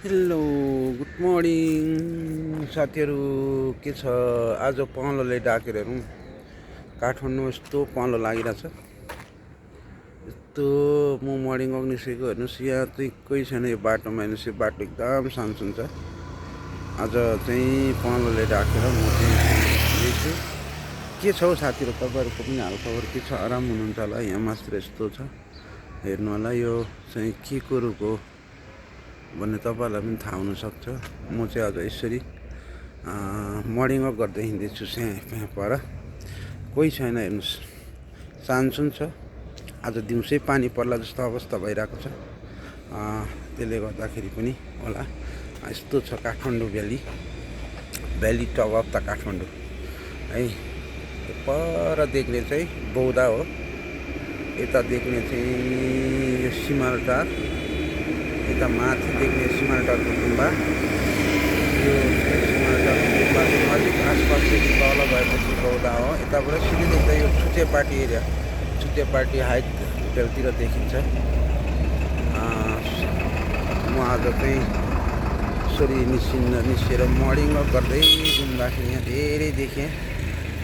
Hello good morning साथीहरू। के छ आज पहलोले डाकेर हेरौँ। काठमाडौँ यस्तो पहलो लागिरहेछ। यस्तो म मर्निङ वक निस्केको हेर्नुहोस्, यहाँ चाहिँ कोही छैन। यो बाटोमा हेर्नुहोस्, यो बाटो एकदम शान्त छ। आज चाहिँ पहलोले डाकेर म चाहिँ हिँड्दैछु। के छ हौ साथीहरू, तपाईँहरूको पनि हालखबर के छ? आराम हुनुहुन्छ होला? यहाँ मात्र यस्तो छ, हेर्नु होला। यो चाहिँ के कुरोको भन्ने तपाईँहरूलाई पनि थाहा हुनसक्छ। म चाहिँ आज यसरी मर्निङ वक गर्दै हिँड्दैछु। यहाँ पर कोही छैन, हेर्नुहोस्, सानसुन छ। आज दिउँसै पानी पर्ला जस्तो अवस्था भइरहेको छ। त्यसले गर्दाखेरि पनि होला यस्तो छ Kathmandu valley top of the Kathmandu है। पर देख्ने चाहिँ बौद्ध हो, यता देख्ने चाहिँ सिमलटार, यता माथि देख्ने सिमलटारको गुम्बा। यो सिमलटारको गुम्बा चाहिँ अलिक आसपासदेखि तल भएपछि बौद्ध हो। यताबाट सिधै देख्दा यो छुटेपाटी एरिया, छुटेपाटी हाइट होटेलतिर देखिन्छ। म आज चाहिँ यसरी निस्केर मर्निङ वक गर्दै घुम्दाखेरि यहाँ धेरै देखेँ।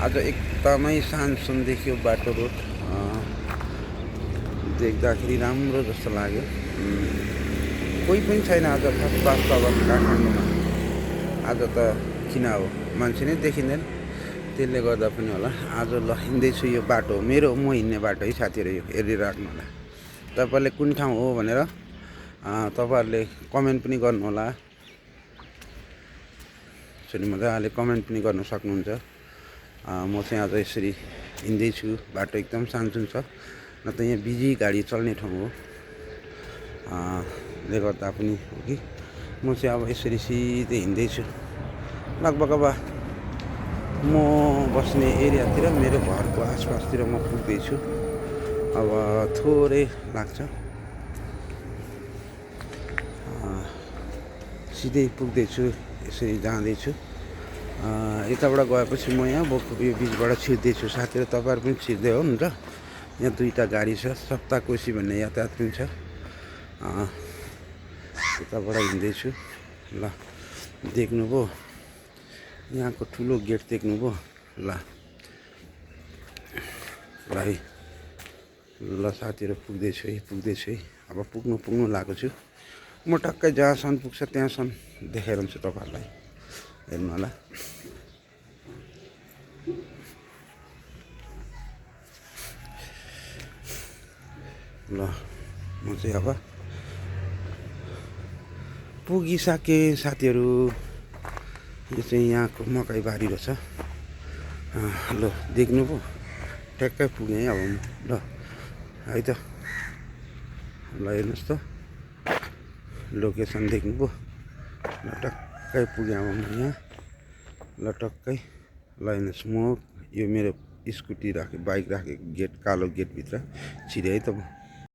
आज एकदमै शान्तसुन देखियो बाटो, रोड देख्दाखेरि राम्रो जस्तो लाग्यो। कोही पनि छैन आज फर्स्ट क्लास अब काठमाडौँमा। आज त किन हो, मान्छे नै देखिँदैन, त्यसले गर्दा पनि होला। आज ल हिँड्दैछु, यो बाटो म हिँड्ने बाटो है साथीहरू। यो हेरिराख्नु होला, तपाईँहरूले कुन ठाउँ हो भनेर तपाईँहरूले कमेन्ट पनि गर्नु होला। यसरी मजाले कमेन्ट पनि गर्न सक्नुहुन्छ। म चाहिँ आज यसरी हिँड्दैछु, बाटो एकदम शान्तसुन छ, न त यहाँ बिजी गाडी चल्ने ठाउँ हो। ले गर्दा पनि हो कि म चाहिँ अब यसरी सिधै हिँड्दैछु। लगभग अब म बस्ने एरियातिर, मेरो घरको आसपासतिर म पुग्दैछु। अब थोरै लाग्छ, सिधै पुग्दैछु, यसरी जाँदैछु। यताबाट गएपछि म यहाँ यो बिचबाट छिर्दैछु। साथीहरू तपाईँहरू पनि छिर्दै हुनुहुन्छ। यहाँ दुईवटा गाडी छ, सप्ताकोशी भन्ने यातायात पनि छ। यताबाट हिँड्दैछु। ल देख्नुभयो, यहाँको ठुलो गेट देख्नुभयो? ल है, ल साथीहरू पुग्दैछु है। अब पुग्नु लागेको छु। म टक्कै जहाँसम्म पुग्छ त्यहाँसम्म देखाएर हुन्छु तपाईँहरूलाई, हेर्नु होला। ल म चाहिँ अब पुगिसकेँ साथीहरू। यो चाहिँ यहाँको मकै बारी रहेछ। ल देख्नुभयो, ठ्याक्कै पुगेँ अब म। ल है त, ल हेर्नुहोस् त, लोकेसन देख्नुभयो? ल टक्कै पुगेँ अब म यहाँ। ल टक्कै, ल हेर्नुहोस्, म यो मेरो स्कुटी बाइक राखेको गेट, कालो गेटभित्र छिरेँ है त म।